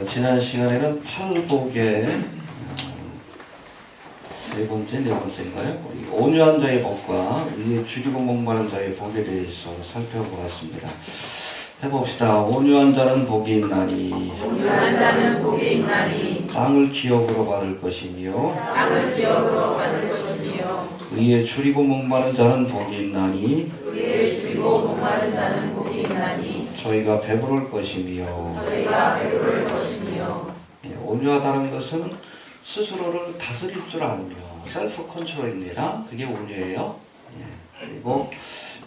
지난 시간에는 팔복의 세 번째, 네 번째인가요? 온유한 자의 복과 위에 줄이고 목마른 자의 복에 대해서 살펴보았습니다. 해봅시다. 온유한 자는 복이 있나니 온유한 자는 복이 있나니 땅을 기업으로 받을 것이며 땅을 기업으로 받을 것이며 위에 줄이고 목마른 자는 복이 있나니 위에 줄이고 목마른 자는 복이 있나니 저희가 배부를 것이며 저희가 배부를 것이며. 온유하다는 것은 스스로를 다스릴 줄 알며 셀프 컨트롤입니다. 그게 온유예요. 그리고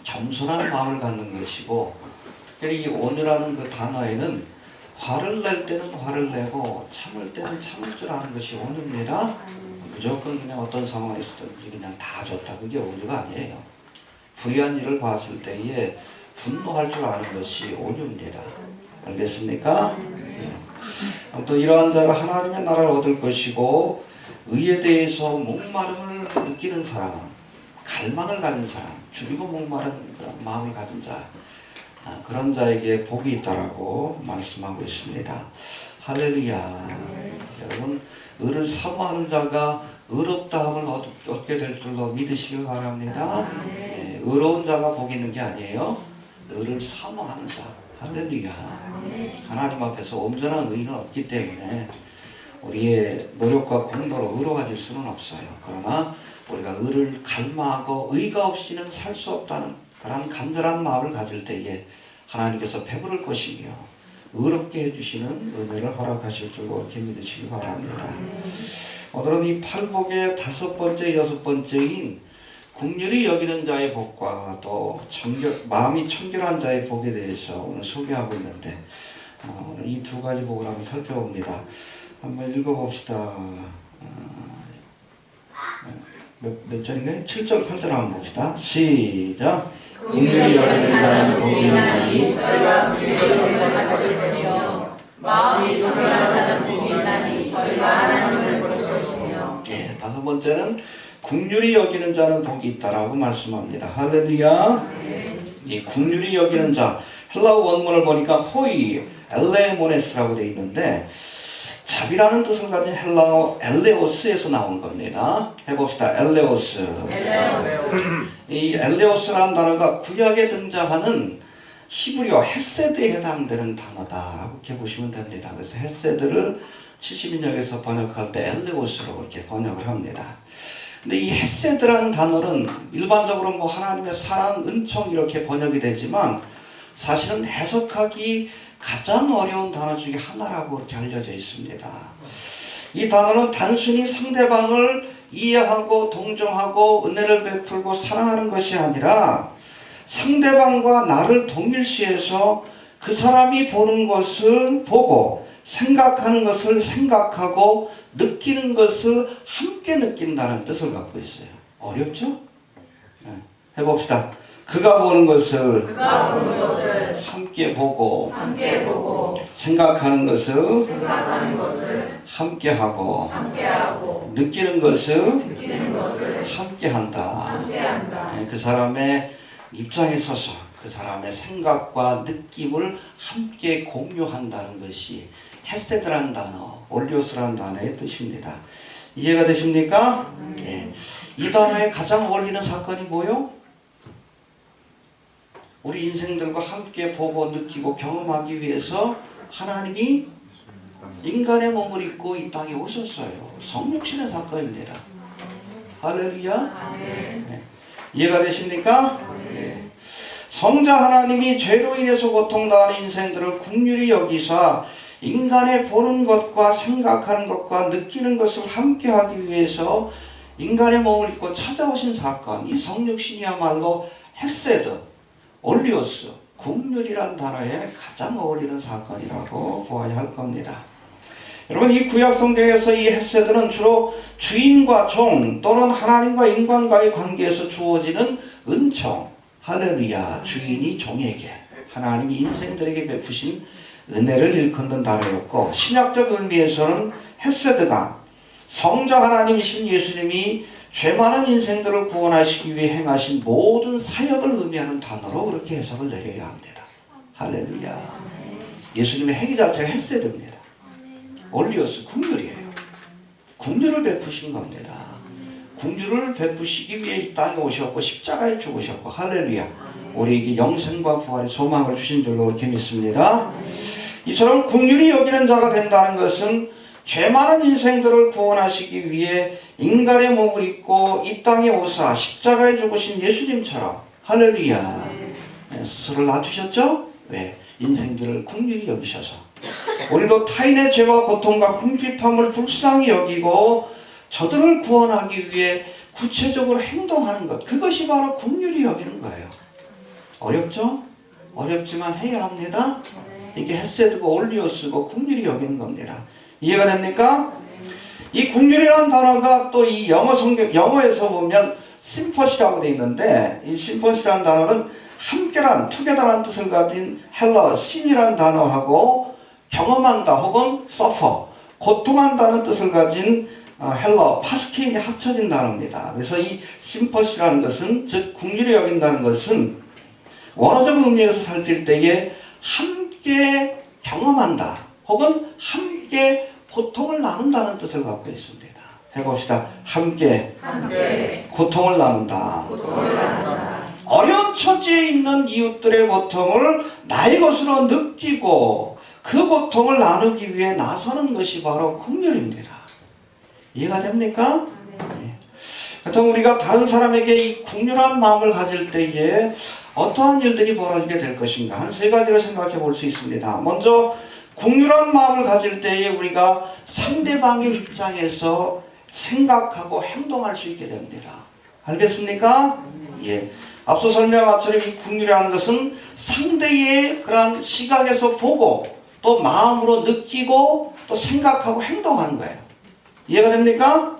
겸손한 마음을 갖는 것이고, 특별히 이 온유라는 그 단어에는 화를 낼 때는 화를 내고 참을 때는 참을 줄 아는 것이 온유입니다. 무조건 그냥 어떤 상황에 있었든지 그냥 다 좋다, 그게 온유가 아니에요. 불의한 일을 봤을 때에 분노할 줄 아는 것이 온유입니다. 알겠습니까? 아무튼 이러한 자가 하나님의 나라를 얻을 것이고, 의에 대해서 목마름을 느끼는 사람, 갈망을 가진 사람, 줄이고 목마른 마음을 가진 자, 그런 자에게 복이 있다라고 말씀하고 있습니다. 할렐루야. 여러분, 의를 사모하는 자가 의롭다함을 얻게 될 줄로 믿으시길 바랍니다. 의로운 자가 복이 있는 게 아니에요. 의를 사모하는 자. 할렐루야. 하나님 앞에서 온전한 의는 없기 때문에 우리의 노력과 공로로 의로워질 수는 없어요. 그러나 우리가 의를 갈망하고 의가 없이는 살 수 없다는 그런 간절한 마음을 가질 때에 하나님께서 배부를 것이며 의롭게 해주시는 은혜를 허락하실 줄로 이렇게 믿으시기 바랍니다. 오늘은 이 팔복의 다섯 번째, 여섯 번째인 긍휼히 여기는 자의 복과 또 마음이 청결한 자의 복에 대해서 오늘 소개하고 있는데, 오늘 이 두 가지 복을 한번 살펴봅니다. 한번 읽어봅시다. 몇 절인가요? 7절, 8절 한번 봅시다. 시작. 긍휼히 여기는 자는 복이 있나니 저희가 긍휼히 여김을 받을 것이며 마음이 청결한 자는 복이 있나니 저희가 하나님을 볼 것이며. 다섯 번째는 긍휼히 여기는 자는 복이 있다라고 말씀합니다. 할렐루야. 이 긍휼히 여기는 자, 헬라어 원문을 보니까 호이 엘레모네스라고 되어 있는데, 자비라는 뜻을 가진 헬라어 엘레오스에서 나온 겁니다. 해봅시다. 엘레오스. 이 엘레오스라는 단어가 구약에 등장하는 히브리어 헤세드에 해당되는 단어다라고 이렇게 보시면 됩니다. 그래서 헤세드를 70인역에서 번역할 때 엘레오스로 이렇게 번역을 합니다. 근데 이 헤세드라는 단어는 일반적으로 뭐 하나님의 사랑, 은총 이렇게 번역이 되지만 사실은 해석하기 가장 어려운 단어 중에 하나라고 이렇게 알려져 있습니다. 이 단어는 단순히 상대방을 이해하고 동정하고 은혜를 베풀고 사랑하는 것이 아니라 상대방과 나를 동일시해서 그 사람이 보는 것을 보고 생각하는 것을 생각하고 느끼는 것을 함께 느낀다는 뜻을 갖고 있어요. 어렵죠? 해봅시다. 그가 보는 것을 함께 보고 생각하는 것을 함께 하고 느끼는 것을 함께 한다. 그 사람의 입장에 서서 그 사람의 생각과 느낌을 함께 공유한다는 것이 헤세드라는 단어, 올리오스라는 단어의 뜻입니다. 이해가 되십니까? 이 단어에 가장 어울리는 사건이 뭐요? 우리 인생들과 함께 보고 느끼고 경험하기 위해서 하나님이 인간의 몸을 입고 이 땅에 오셨어요. 성육신의 사건입니다. 할렐루야. 이해가 되십니까? 성자 하나님이 죄로 인해서 고통당하는 인생들을 긍휼히 여기사 인간의 보는 것과 생각하는 것과 느끼는 것을 함께 하기 위해서 인간의 몸을 입고 찾아오신 사건, 이 성육신이야말로 헤세드, 올리오스, 긍휼이라는 단어에 가장 어울리는 사건이라고 보아야 할 겁니다. 여러분, 이 구약 성경에서 이 헤세드는 주로 주인과 종 또는 하나님과 인간과의 관계에서 주어지는 은총, 할렐루야, 주인이 종에게, 하나님이 인생들에게 베푸신 은혜를 일컫는 단어였고, 신약적 의미에서는 헤세드가 성자 하나님이신 예수님이 죄 많은 인생들을 구원하시기 위해 행하신 모든 사역을 의미하는 단어로 그렇게 해석을 내려야 합니다. 할렐루야. 예수님의 행위 자체가 헤세드입니다. 올리오스 국률이에요. 국률을 베푸신 겁니다. 국률을 베푸시기 위해 이 땅에 오셨고 십자가에 죽으셨고 할렐루야. 우리에게 영생과 부활의 소망을 주신 줄로 그렇게 믿습니다. 이처럼 국률이 여기는 자가 된다는 것은 죄 많은 인생들을 구원하시기 위해 인간의 몸을 입고 이 땅에 오사 십자가에 죽으신 예수님처럼 할렐루야. 스스로를 낮추셨죠? 왜? 인생들을 국률이 여기셔서 우리도 타인의 죄와 고통과 궁핍함을 불쌍히 여기고 저들을 구원하기 위해 구체적으로 행동하는 것, 그것이 바로 국률이 여기는 거예요. 어렵죠? 어렵지만 해야 합니다. 이게 헤세드고 올리오스고 국률이 여기는 겁니다. 이해가 됩니까? 이 국률이라는 단어가 또 이 영어에서 보면 심퍼시라고 되어 있는데, 이 심퍼시라는 단어는 함께란, 투게더라는 뜻을 가진 헬러, 신이라는 단어하고 경험한다 혹은 suffer, 고통한다는 뜻을 가진 헬러, 파스케인이 합쳐진 단어입니다. 그래서 이 심퍼시라는 것은, 즉 국률이 여긴다는 것은 원어적 의미에서 살필 때에 함께 경험한다 혹은 함께 고통을 나눈다는 뜻을 갖고 있습니다. 해봅시다. 함께 고통을 나눈다. 어려운 처지에 있는 이웃들의 고통을 나의 것으로 느끼고 그 고통을 나누기 위해 나서는 것이 바로 국률입니다. 이해가 됩니까? 네. 그렇다면 우리가 다른 사람에게 이 국률한 마음을 가질 때에 어떠한 일들이 벌어지게 될 것인가? 한 세 가지를 생각해 볼 수 있습니다. 먼저 국률한 마음을 가질 때에 우리가 상대방의 입장에서 생각하고 행동할 수 있게 됩니다. 알겠습니까? 예. 앞서 설명한 것처럼 이 국률이라는 것은 상대의 그러한 시각에서 보고 또 마음으로 느끼고 또 생각하고 행동하는 거예요. 이해가 됩니까?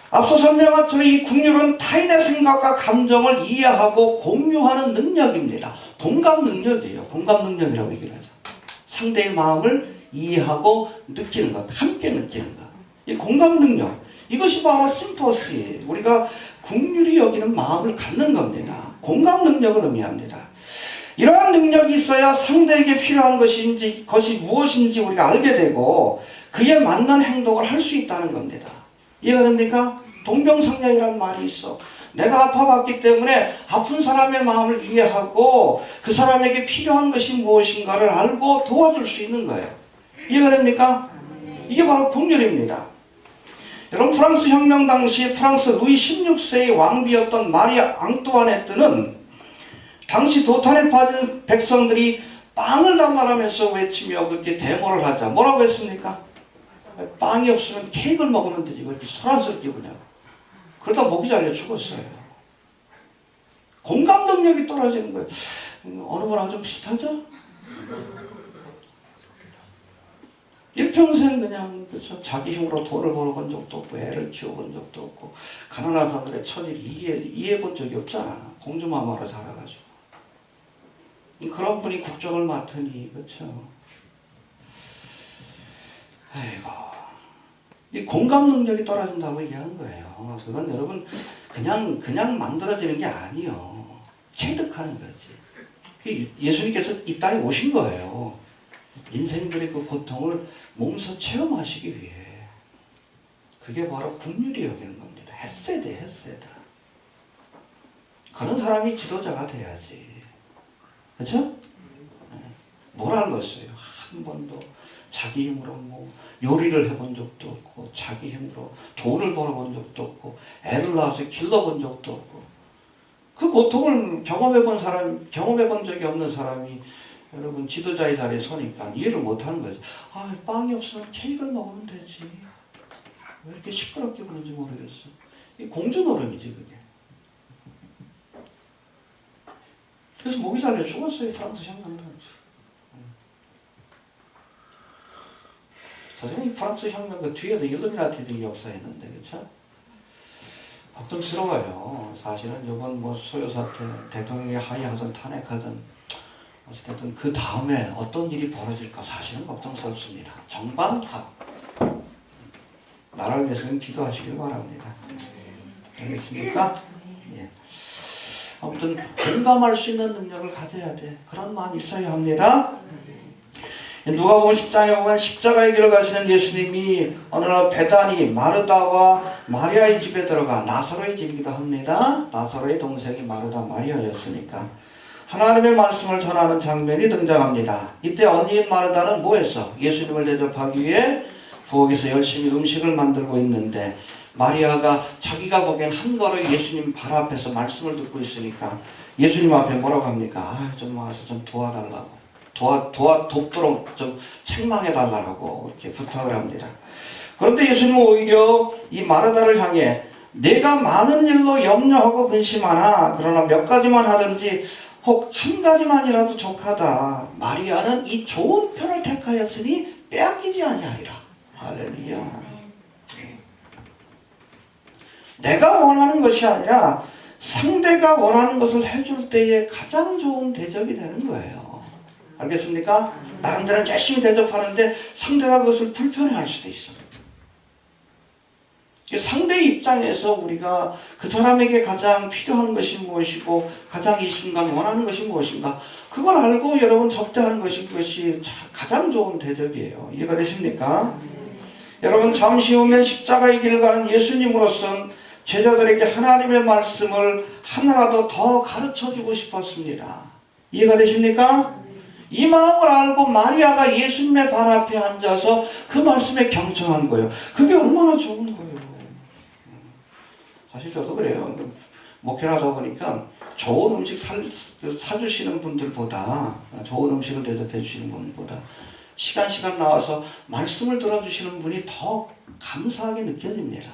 앞서 설명한 것처럼 이 국률은 타인의 생각과 감정을 이해하고 공유하는 능력입니다. 공감 능력이에요. 공감 능력이라고 얘기를 하죠. 상대의 마음을 이해하고 느끼는 것, 함께 느끼는 것. 이 공감 능력, 이것이 바로 심퍼시, 우리가 국률이 여기는 마음을 갖는 겁니다. 공감 능력을 의미합니다. 이러한 능력이 있어야 상대에게 필요한 것이 무엇인지 우리가 알게 되고 그에 맞는 행동을 할 수 있다는 겁니다. 이해가 됩니까? 동병상련이라는 말이 있어. 내가 아파봤기 때문에 아픈 사람의 마음을 이해하고 그 사람에게 필요한 것이 무엇인가를 알고 도와줄 수 있는 거예요. 이해가 됩니까? 이게 바로 국률입니다. 여러분, 프랑스 혁명 당시 프랑스 루이 16세의 왕비였던 마리 앙뚜아네트는 당시 도탄에 빠진 백성들이 빵을 달라라면서 외치며 그렇게 데모를 하자. 뭐라고 했습니까? 빵이 없으면 케이크를 먹으면 되지. 왜 이렇게 소란스럽게 그냥. 그러다 목이 잘려 죽었어요. 공감 능력이 떨어지는 거예요. 어느 분하고 좀 비슷하죠? 일평생 그냥 그렇죠? 자기 힘으로 돈을 벌어본 적도 없고 애를 키워본 적도 없고 가난한 사람들의 처지를 이해해본 적이 없잖아. 공주마마로 자라가지고. 그런 분이 국정을 맡으니 그렇죠? 아이고. 이 공감 능력이 떨어진다고 얘기하는 거예요. 그건 여러분 그냥 만들어지는 게 아니에요. 체득하는 거지. 예수님께서 이 땅에 오신 거예요. 인생들의 그 고통을 몸소 체험하시기 위해. 그게 바로 국률이 여기는 겁니다. 헤세드. 그런 사람이 지도자가 돼야지. 그렇죠? 뭐라는 것이에요. 한 번도 자기 힘으로 뭐 요리를 해본 적도 없고 자기 힘으로 돈을 벌어본 적도 없고 애를 낳아서 길러본 적도 없고 그 고통을 경험해본 적이 없는 사람이 여러분 지도자의 자리에 서니까 이해를 못하는 거죠. 아, 빵이 없으면 케이크를 먹으면 되지. 왜 이렇게 시끄럽게 그런지 모르겠어. 이 공주 노름이지 그게. 그래서 목이 잘려 죽었어요. 프랑스 혁명은. 사실 이 프랑스 혁명 그 뒤에도 일루미나티들이 역사했는데 그렇죠? 걱정스러워요. 사실은 이번 뭐 소요 사태, 대통령이 하야하든 탄핵하든 어쨌든 그 다음에 어떤 일이 벌어질까 사실은 걱정스럽습니다. 정반합. 나라를 위해서는 기도하시길 바랍니다. 알겠습니까? 예. 아무튼 공감할 수 있는 능력을 가져야 돼. 그런 마음이 있어야 합니다. 누가복음 10장에 보면 십자가의 길을 가시는 예수님이 어느 날 베다니 마르다와 마리아의 집에 들어가, 나사로의 집이기도 합니다. 나사로의 동생이 마르다 마리아였으니까 하나님의 말씀을 전하는 장면이 등장합니다. 이때 언니인 마르다는 뭐 했어? 예수님을 대접하기 위해 부엌에서 열심히 음식을 만들고 있는데, 마리아가 자기가 보기엔 한 걸음 예수님 발 앞에서 말씀을 듣고 있으니까 예수님 앞에 뭐라고 합니까? 좀 와서 좀 도와달라고, 돕도록 좀 책망해달라고 이렇게 부탁을 합니다. 그런데 예수님은 오히려 이 마르다를 향해 내가 많은 일로 염려하고 근심하나 그러나 몇 가지만 하든지 혹 한 가지만이라도 족하다. 마리아는 이 좋은 편을 택하였으니 빼앗기지 아니하리라. 할렐루야. 내가 원하는 것이 아니라 상대가 원하는 것을 해줄 때에 가장 좋은 대접이 되는 거예요. 알겠습니까? 나름대로 열심히 대접하는데 상대가 그것을 불편해할 수도 있어. 상대 입장에서 우리가 그 사람에게 가장 필요한 것이 무엇이고 가장 이 순간 원하는 것이 무엇인가, 그걸 알고 여러분 접대하는 것이 그것이 가장 좋은 대접이에요. 이해가 되십니까? 여러분, 잠시 후면 십자가의 길을 가는 예수님으로서는 제자들에게 하나님의 말씀을 하나라도 더 가르쳐주고 싶었습니다. 이해가 되십니까? 이 마음을 알고 마리아가 예수님의 발 앞에 앉아서 그 말씀에 경청한 거예요. 그게 얼마나 좋은 거예요. 사실 저도 그래요. 목회를 하다 보니까 좋은 음식 사주시는 분들보다, 좋은 음식을 대접해 주시는 분보다 시간 나와서 말씀을 들어주시는 분이 더 감사하게 느껴집니다.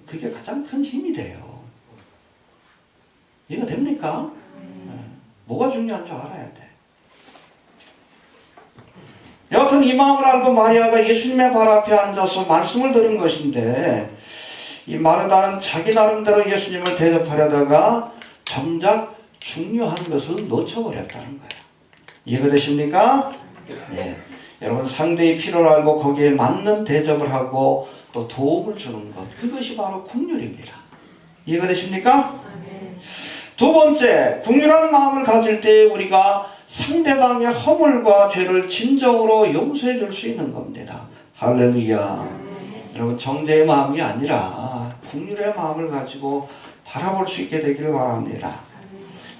그게 가장 큰 힘이 돼요. 이해가 됩니까? 뭐가 중요한 줄 알아야 돼. 여하튼 이 마음을 알고 마리아가 예수님의 발 앞에 앉아서 말씀을 들은 것인데, 이 마르다는 자기 나름대로 예수님을 대접하려다가 정작 중요한 것을 놓쳐버렸다는 거예요. 이해가 되십니까? 네. 여러분, 상대의 필요를 알고 거기에 맞는 대접을 하고 또 도움을 주는 것, 그것이 바로 긍휼입니다. 이해가 되십니까? 두 번째, 긍휼한 마음을 가질 때 우리가 상대방의 허물과 죄를 진정으로 용서해 줄 수 있는 겁니다. 할렐루야. 여러분, 정죄의 마음이 아니라 긍휼의 마음을 가지고 바라볼 수 있게 되기를 바랍니다.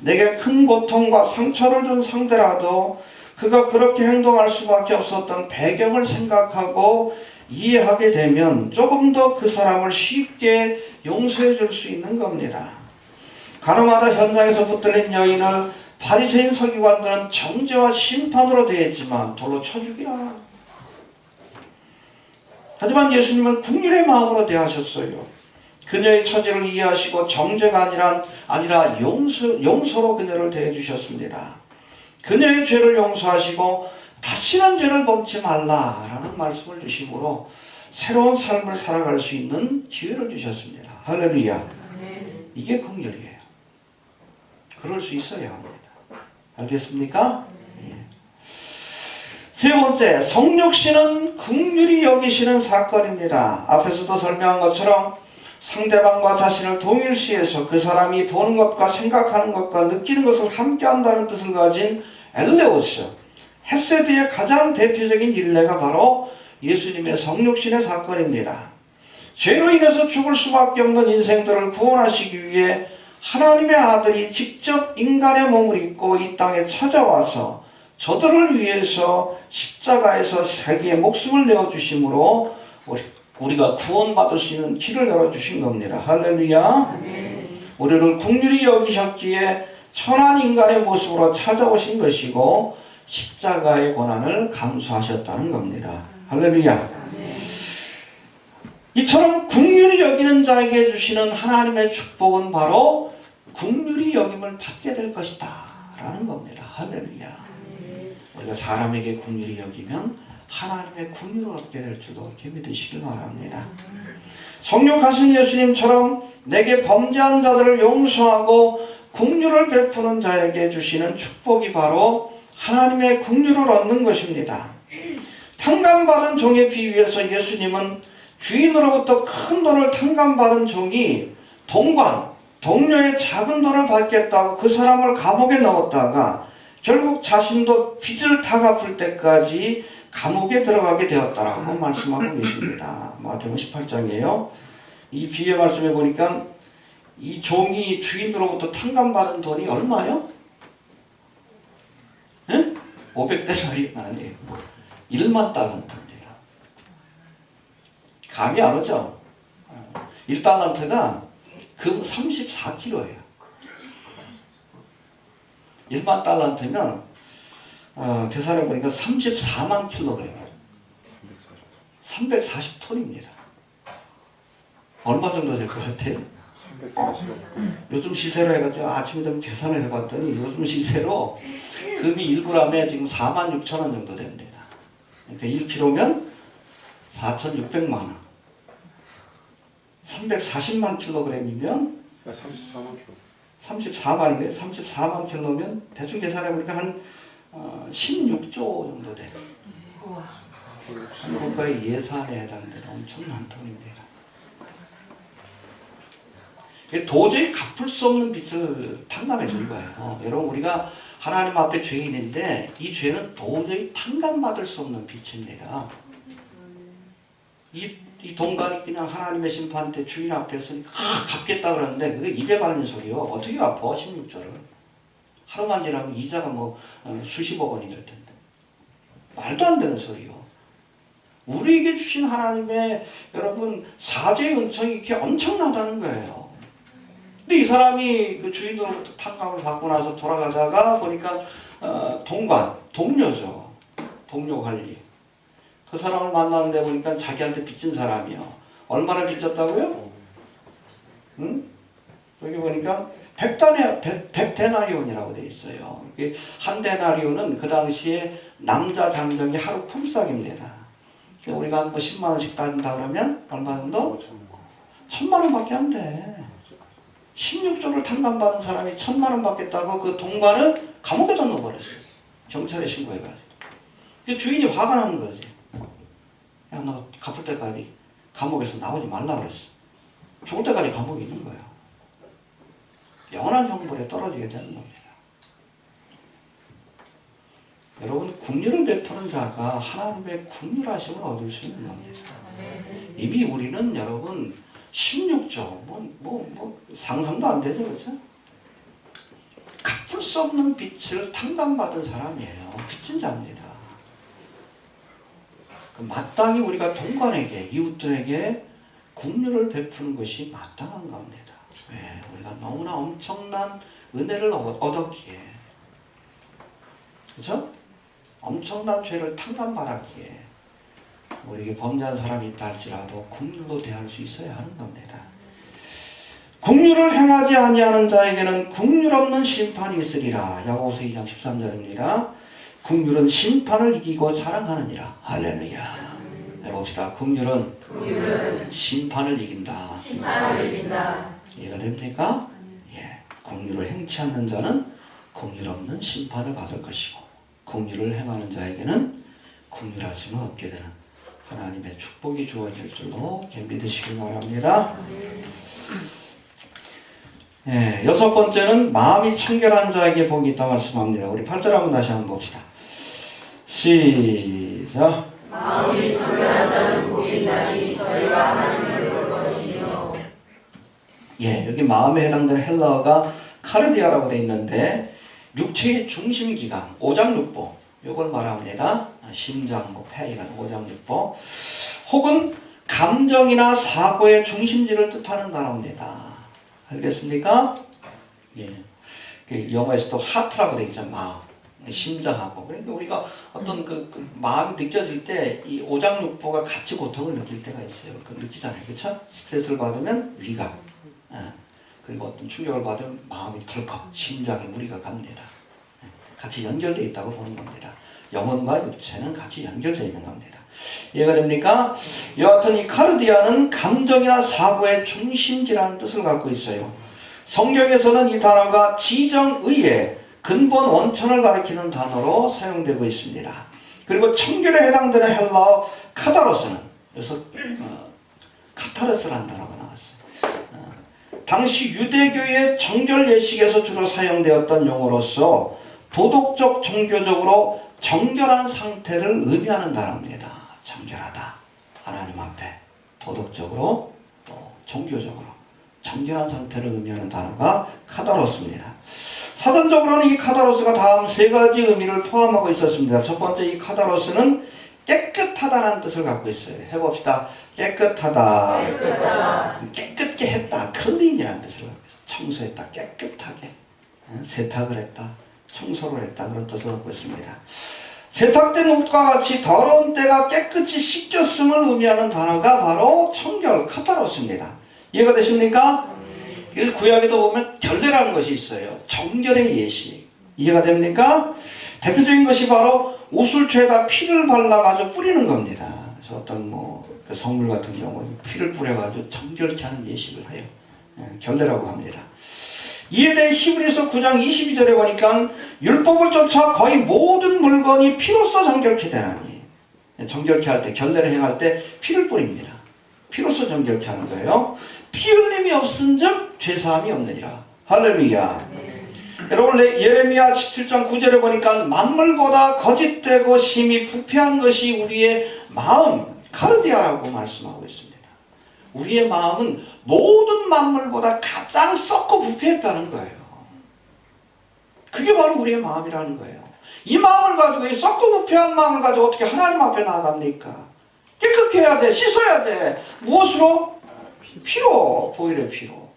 내게 큰 고통과 상처를 준 상대라도 그가 그렇게 행동할 수밖에 없었던 배경을 생각하고 이해하게 되면 조금 더 그 사람을 쉽게 용서해 줄 수 있는 겁니다. 가늠하다 현장에서 붙들린 여인을 바리새인 서기관들은 정죄와 심판으로 대했지만 돌로 쳐 죽이라. 하지만 예수님은 긍휼의 마음으로 대하셨어요. 그녀의 처지를 이해하시고 정죄가 아니라 용서로 그녀를 대해 주셨습니다. 그녀의 죄를 용서하시고 다시는 죄를 범치 말라라는 말씀을 주심으로 새로운 삶을 살아갈 수 있는 기회를 주셨습니다. 할렐루야. 이게 긍휼이에요. 그럴 수 있어야 합니다. 알겠습니까? 세 번째, 성육신은 긍휼히 여기시는 사건입니다. 앞에서도 설명한 것처럼 상대방과 자신을 동일시해서 그 사람이 보는 것과 생각하는 것과 느끼는 것을 함께 한다는 뜻을 가진 엘레오스, 헤세드의 가장 대표적인 일례가 바로 예수님의 성육신의 사건입니다. 죄로 인해서 죽을 수밖에 없는 인생들을 구원하시기 위해 하나님의 아들이 직접 인간의 몸을 입고 이 땅에 찾아와서 저들을 위해서 십자가에서 자기의 목숨을 내어주심으로 우리가 구원받을 수 있는 길을 열어주신 겁니다. 할렐루야. 우리를 긍휼히 여기셨기에 천한 인간의 모습으로 찾아오신 것이고 십자가의 고난을 감수하셨다는 겁니다. 할렐루야. 이처럼 긍휼히 여기는 자에게 주시는 하나님의 축복은 바로 긍휼히 여김을 받게 될 것이다 라는 겁니다. 할렐루야. 우리가 사람에게 긍휼히 여기면 하나님의 긍휼을 얻게 될 줄도 이렇게 믿으시길 바랍니다. 성육하신 예수님처럼 내게 범죄한 자들을 용서하고 긍휼을 베푸는 자에게 주시는 축복이 바로 하나님의 긍휼을 얻는 것입니다. 탕감받은 종에 비유해서 예수님은 주인으로부터 큰 돈을 탕감받은 종이 동료의 작은 돈을 받겠다고 그 사람을 감옥에 넣었다가 결국 자신도 빚을 다 갚을 때까지 감옥에 들어가게 되었다라고 말씀하고 계십니다. 마태복음 18장이에요. 이 비유의 말씀에 보니까 이 종이 주인으로부터 탕감받은 돈이 얼마요? 500데나리온 아니에요. 1만 달란트입니다. 감이 안 오죠? 1달란트가 금 34kg예요. 1만 달란트면 계산해 보니까 34만 킬로그램이에요. 340톤입니다. 얼마 정도 될 것 같아요? 340원. 요즘 시세로 해가지고 아침에 좀 계산을 해봤더니 요즘 시세로 금이 1g에 지금 4만 6천 원 정도 됩니다. 그러니까 1kg면 4,600만 원. 340만 킬로그램이면 34만 킬로. 34만인데 34만 킬로면 대충 계산해보니까 한 16조 정도 돼요. 한국가의 예산에 해당되는 엄청난 돈입니다. 도저히 갚을 수 없는 빚을 탕감해 준 거예요. 여러분 우리가 하나님 앞에 죄인인데 이 죄는 도저히 탕감받을 수 없는 빚입니다. 이 동간이 그냥 하나님의 심판 때 주인 앞에 서니까 갚겠다 그러는데 그게 입에 발린 소리요. 어떻게 갚아 16조를. 하루만 지나면 이자가 수십억 원이 될 텐데. 말도 안 되는 소리요. 우리에게 주신 하나님의 여러분 사죄의 은총이 이렇게 엄청나다는 거예요. 근데 이 사람이 그 주인으로부터 탕감을 받고 나서 돌아가다가 보니까 동료죠. 동료 관리. 그 사람을 만나는데 보니까 자기한테 빚진 사람이요. 얼마나 빚졌다고요? 응? 여기 보니까 100데나리온이라고 되어 있어요. 한 데나리온은 그 당시에 남자 장정이 하루 품삯입니다. 우리가 뭐 10만 원씩 따진다 그러면 얼마 정도? 1,000만 원밖에 안 돼. 16조를 탕감받은 사람이 1,000만 원 받겠다고 그 동반을 감옥에다 넣어버렸어요. 경찰에 신고해가지고. 주인이 화가 나는 거지. 야, 너 갚을 때까지 감옥에서 나오지 말라 그랬어. 죽을 때까지 감옥에 있는 거예요. 영원한 형벌에 떨어지게 되는 겁니다. 여러분, 국률을 베푸는 자가 하나님의 국률하심을 얻을 수 있는 겁니다. 이미 우리는 여러분 16조 상상도 안 되죠, 그렇죠? 갚을 수 없는 빚을 탕감받은 사람이에요. 빚진 자입니다. 마땅히 우리가 동관에게, 이웃들에게 국률을 베푸는 것이 마땅한 겁니다. 왜? 우리가 너무나 엄청난 은혜를 얻었기에, 그죠? 엄청난 죄를 탕감받았기에 우리에게 범죄한 사람이 있다 할지라도 국률로 대할 수 있어야 하는 겁니다. 국률을 행하지 아니하는 자에게는 국률 없는 심판이 있으리라. 야고보서 2장 13절입니다. 국률은 심판을 이기고 자랑하느니라. 할렐루야. 해봅시다. 국률은 심판을 이긴다. 심판을 이긴다. 이해가 됩니까? 예. 국률을 행치 않는 자는 국률 없는 심판을 받을 것이고, 국률을 행하는 자에게는 국률하심을 얻게 되는 하나님의 축복이 주어질 줄로 믿으시길 바랍니다. 예, 여섯 번째는 마음이 청결한 자에게 복이 있다 말씀합니다. 우리 8절 한번 다시 한번 봅시다. 시작. 마음이 청결한 자는 복이 있나니 저희가 하나님을 볼 것이요. 예, 여기 마음에 해당되는 헬라어가 카르디아라고 되어 있는데 육체의 중심기관, 오장육부 이걸 말합니다. 심장, 폐 이런 오장육부 혹은 감정이나 사고의 중심지를 뜻하는 단어입니다. 알겠습니까? 예. 영어에서도 하트라고 되어 있죠. 마음, 심장하고. 그러니까 우리가 어떤 그 마음이 느껴질 때 이 오장육부가 같이 고통을 느낄 때가 있어요. 느끼잖아요. 그렇죠? 스트레스를 받으면 위가, 그리고 어떤 충격을 받으면 마음이 덜컥, 심장에 무리가 갑니다. 같이 연결되어 있다고 보는 겁니다. 영혼과 육체는 같이 연결되어 있는 겁니다. 이해가 됩니까? 여하튼 이 카르디아는 감정이나 사고의 중심지라는 뜻을 갖고 있어요. 성경에서는 이 단어가 지정의의 근본 원천을 가리키는 단어로 사용되고 있습니다. 그리고 청결에 해당되는 헬라어 카다로스는 여기서 카타르스라는 단어가 나왔어요. 당시 유대교의 정결 예식에서 주로 사용되었던 용어로서 도덕적, 종교적으로 정결한 상태를 의미하는 단어입니다. 정결하다. 하나님 앞에 도덕적으로 또 종교적으로 정결한 상태를 의미하는 단어가 카다로스입니다. 사전적으로는 이 카다로스가 다음 세 가지 의미를 포함하고 있었습니다. 첫 번째, 이 카다로스는 깨끗하다는 뜻을 갖고 있어요. 해봅시다. 깨끗하다. 깨끗게 했다. 클린이라는 뜻을 갖고 있어요. 청소했다. 깨끗하게. 세탁을 했다. 청소를 했다. 그런 뜻을 갖고 있습니다. 세탁된 옷과 같이 더러운 때가 깨끗이 씻겼음을 의미하는 단어가 바로 청결, 카타로스입니다. 이해가 되십니까? 그래서 구약에도 보면 결례라는 것이 있어요. 정결의 예시. 이해가 됩니까? 대표적인 것이 바로 우술초에다 피를 발라가지고 뿌리는 겁니다. 그래서 어떤 그 성물 같은 경우 피를 뿌려가지고 정결케 하는 예식을 해요. 결례라고 합니다. 이에 대해 히브리서 9장 22절에 보니까 율법을 쫓아 거의 모든 물건이 피로써 정결케 되나니, 정결케 할 때, 결례를 행할 때 피를 뿌립니다. 피로써 정결케 하는 거예요. 피 흘림이 없은즉 죄사함이 없느니라. 할렐루야. 여러분, 예레미야 17장 9절에 보니까 만물보다 거짓되고 심히 부패한 것이 우리의 마음, 카르디아라고 말씀하고 있습니다. 우리의 마음은 모든 만물보다 가장 썩고 부패했다는 거예요. 그게 바로 우리의 마음이라는 거예요. 이 마음을 가지고, 이 썩고 부패한 마음을 가지고 어떻게 하나님 앞에 나아갑니까? 깨끗게 해야 돼. 씻어야 돼. 무엇으로? 피로. 보혈의 피로.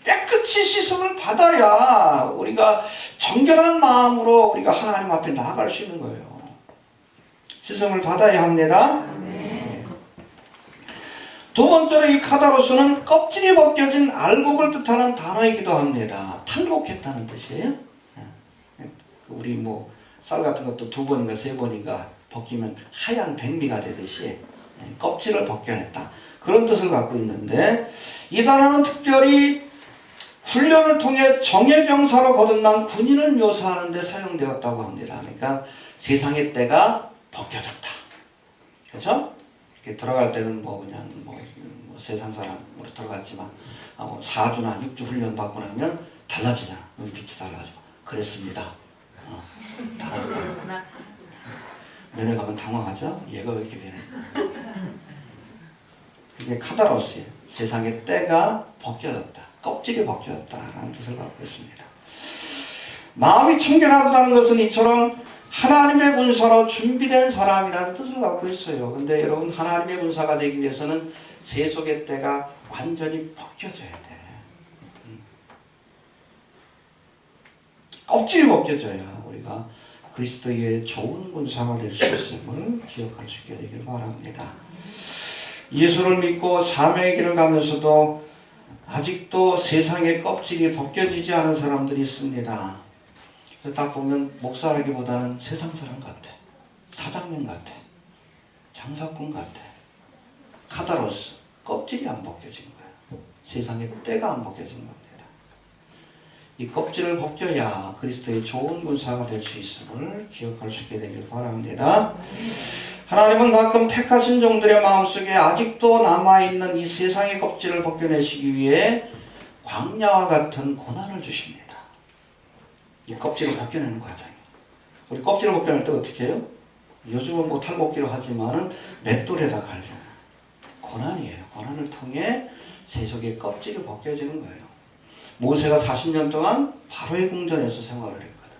깨끗이 씻음을 받아야 우리가 정결한 마음으로 우리가 하나님 앞에 나아갈 수 있는 거예요. 씻음을 받아야 합니다. 두 번째로, 이 카다로스는 껍질이 벗겨진 알곡을 뜻하는 단어이기도 합니다. 탈곡했다는 뜻이에요. 우리 쌀 같은 것도 2번인가 3번인가 벗기면 하얀 백미가 되듯이 껍질을 벗겨냈다. 그런 뜻을 갖고 있는데, 이 단어는 특별히 훈련을 통해 정예병사로 거듭난 군인을 묘사하는 데 사용되었다고 합니다. 그러니까 세상의 때가 벗겨졌다. 그렇죠? 이렇게 들어갈 때는 그냥 세상 사람으로 들어갔지만 4주나 6주 훈련 받고 나면 달라지잖아. 눈빛이 달라지고. 그랬습니다. 달라졌다. 면회 가면 당황하죠? 얘가 왜 이렇게 변해? 이게 카다로스예요. 세상의 때가 벗겨졌다. 껍질이 벗겨졌다라는 뜻을 갖고 있습니다. 마음이 청결하다는 것은 이처럼 하나님의 군사로 준비된 사람이라는 뜻을 갖고 있어요. 근데 여러분, 하나님의 군사가 되기 위해서는 세속의 때가 완전히 벗겨져야 돼. 껍질이 벗겨져야 우리가 그리스도의 좋은 군사가 될 수 있음을 기억할 수 있게 되길 바랍니다. 예수를 믿고 삶의 길을 가면서도 아직도 세상의 껍질이 벗겨지지 않은 사람들이 있습니다. 그래서 딱 보면 목사라기보다는 세상 사람 같아. 사장님 같아. 장사꾼 같아. 카다로스. 껍질이 안 벗겨진 거야. 세상의 때가 안 벗겨진 겁니다. 이 껍질을 벗겨야 그리스도의 좋은 군사가 될 수 있음을 기억할 수 있게 되길 바랍니다. 하나님은 가끔 택하신 종들의 마음속에 아직도 남아있는 이 세상의 껍질을 벗겨내시기 위해 광야와 같은 고난을 주십니다. 이 껍질을 벗겨내는 과정이에요. 우리 껍질을 벗겨낼 때 어떻게 해요? 요즘은 탈곡기로 하지만은 맷돌에다 갈잖아요. 고난이에요. 고난을 통해 세속의 껍질이 벗겨지는 거예요. 모세가 40년 동안 바로의 궁전에서 생활을 했거든.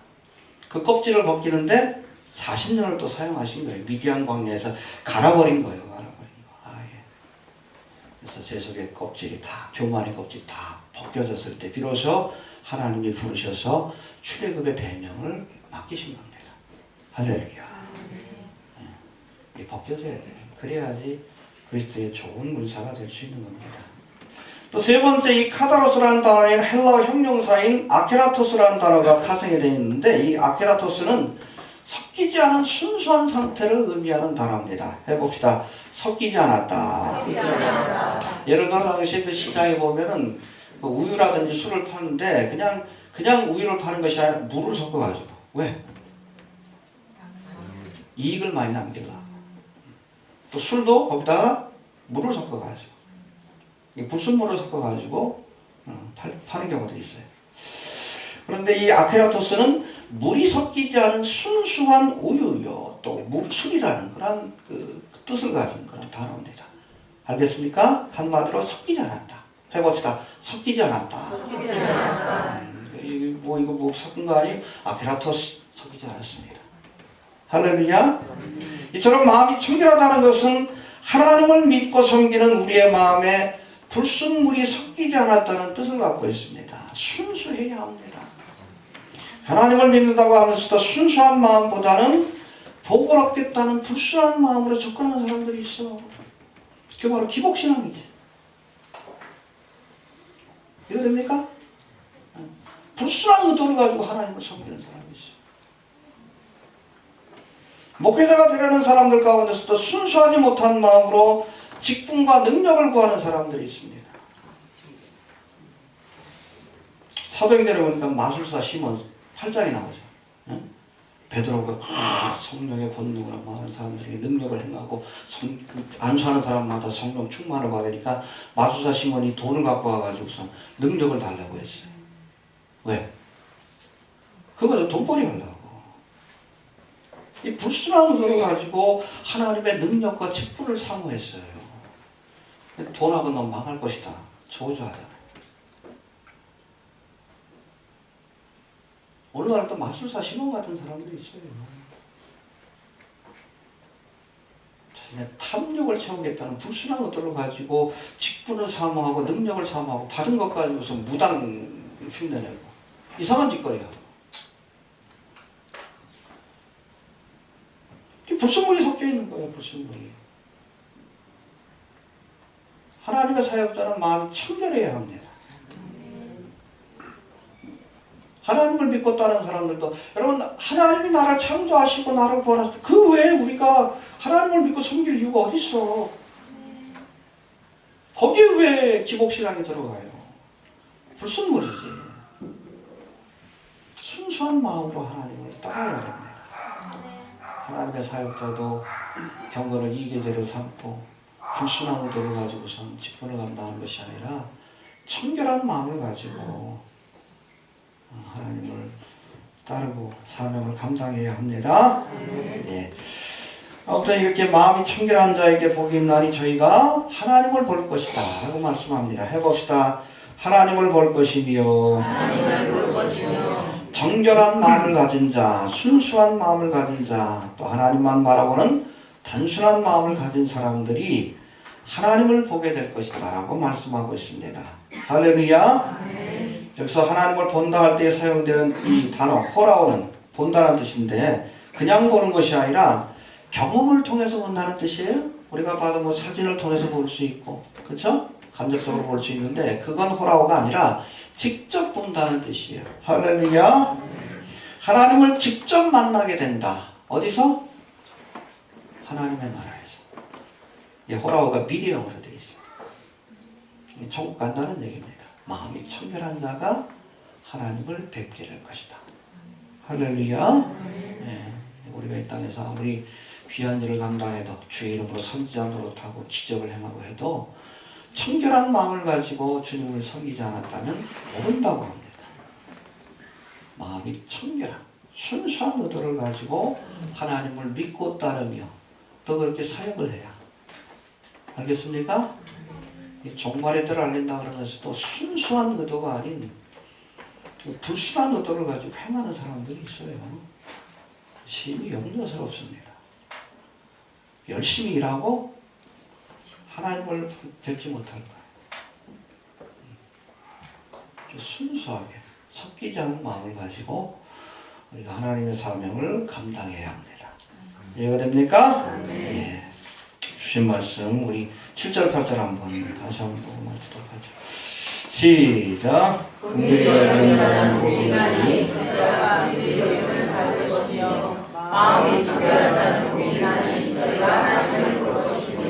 그 껍질을 벗기는데 40년을 또 사용하신 거예요. 미디안 광야에서 갈아버린 거예요. 그래서 세속의 껍질이 다, 교만의 껍질이 다 벗겨졌을 때 비로소 하나님이 부르셔서 출애굽의 대명을 맡기신 겁니다. 할렐루야. 벗겨져야 돼요. 그래야지 그리스도의 좋은 군사가 될 수 있는 겁니다. 또 세 번째, 이 카다로스라는 단어에는 헬라어 형용사인 아케라토스라는 단어가 파생이 되어 있는데, 이 아케라토스는 섞이지 않은 순수한 상태를 의미하는 단어입니다. 해봅시다. 섞이지 않았다. 예를 들어 당시 그 시장에 보면은 우유라든지 술을 파는데 그냥 우유를 파는 것이 아니라 물을 섞어가지고. 왜? 이익을 많이 남기려고. 또 술도 거기다가 물을 섞어가지고, 불순물을 섞어가지고 파는 경우도 있어요. 그런데 이 아케라토스는 물이 섞이지 않은 순수한 우유요, 또 술이라는 그런 그 뜻을 가진 그런 단어입니다. 알겠습니까? 한마디로 섞이지 않았다. 해봅시다. 섞이지 않았다. 이거 섞은 거 아니에요? 아케라토스 섞이지 않았습니다. 할렐루야. 이처럼 마음이 청결하다는 것은 하나님을 믿고 섬기는 우리의 마음에 불순물이 섞이지 않았다는 뜻을 갖고 있습니다. 순수해야 합니다. 하나님을 믿는다고 하면서도 순수한 마음보다는 복을 얻겠다는 불순한 마음으로 접근하는 사람들이 있어. 그게 바로 기복신앙이지. 이거 됩니까? 불순한 의도를 가지고 하나님을 섬기는 사람이 있어. 목회자가 되려는 사람들 가운데서도 순수하지 못한 마음으로 직분과 능력을 구하는 사람들이 있습니다. 사도행전에 보니까 마술사 시몬 8장에 나오죠. 베드로가 성령의 본능으로 많은 사람들에게 능력을 행하고 안수하는 사람마다 성령 충만을 받으니까 마술사 시몬이 돈을 갖고 와가지고서 능력을 달라고 했어요. 왜? 그거는 돈벌이 하려고. 이 불순한 의도를 가지고 하나님의 능력과 직분을 사모했어요. 돈하고 넌 망할 것이다. 저주하자. 오늘날 또 마술사 시몬 같은 사람들이 있어요. 자신의 탐욕을 채우겠다는 불순한 의도를 가지고 직분을 사모하고 능력을 사모하고 받은 것 가지고서 무당 흉내내고 이상한 짓거리야. 불순물이 섞여 있는 거예요. 불순물이. 하나님의 사역자는 마음이 청결해야 합니다. 하나님을 믿고 따르는 사람들도 여러분 하나님이 나를 창조하시고 나를 구원하셨을 때 그 외에 우리가 하나님을 믿고 섬길 이유가 어디 있어? 거기에 왜 기복신앙이 들어가요? 불순물이지. 순수한 마음으로 하나님을 따라야 됩니다. 하나님의 사역자도 경건을 이계제로 삼고 불순한 의도를 가지고선 직분을 감당하는 것이 아니라 청결한 마음을 가지고 하나님을 따르고 사명을 감당해야 합니다. 네. 아무튼 이렇게 마음이 청결한 자에게 복이 있나니 저희가 하나님을 볼 것이다 라고 말씀합니다. 해봅시다. 하나님을 볼 것이며 정결한 마음을 가진 자, 순수한 마음을 가진 자, 또 하나님만 바라보는 단순한 마음을 가진 사람들이 하나님을 보게 될 것이다 라고 말씀하고 있습니다. 할렐루야. 여기서 하나님을 본다 할 때 사용되는 이 단어 호라오는 본다는 뜻인데 그냥 보는 것이 아니라 경험을 통해서 본다는 뜻이에요. 우리가 봐도 뭐 사진을 통해서 볼 수 있고 그렇죠? 간접적으로 볼 수 있는데 그건 호라오가 아니라 직접 본다는 뜻이에요. 할렐루야. 하나님을 직접 만나게 된다. 어디서? 하나님의 나라에서. 이 호라오가 비례형으로 되어 있습니다. 천국 간다는 얘기입니다. 마음이 청결한 자가 하나님을 뵙게 될 것이다. 할렐루야. 네, 우리가 이 땅에서 아무리 귀한 일을 감당해도 주의 이름으로 선지자 노릇하고 기적을 행하고 해도 청결한 마음을 가지고 주님을 섬기지 않았다면 모른다고 합니다. 마음이 청결한 순수한 의도를 가지고 하나님을 믿고 따르며 또 그렇게 사역을 해야. 알겠습니까? 종말의 때를 알린다 그러면서도 순수한 의도가 아닌 불순한 의도를 가지고 행하는 사람들이 있어요. 심히 염려스럽습니다. 열심히 일하고 하나님을 뵙지 못할 거예요. 순수하게 섞이지 않은 마음을 가지고 우리가 하나님의 사명을 감당해야 합니다. 이해가 됩니까? 네. 주신 말씀 우리 7절 8절 한번 다시 한번 말씀드리도록 하죠. 시작. 긍휼히 여기는 자는 복이 있나니 저희가 긍휼히 여김을 받을 것이며 마음이 청결한 자는 복이 있나니 저희가 하나님을 볼 것이며.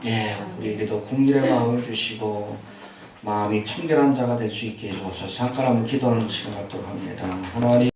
예, 우리에게도 긍휼의 마음을 주시고 마음이 청결한 자가 될 수 있게 해주옵소서. 잠깐 한번 기도하는 시간 갖도록 합니다. 하나님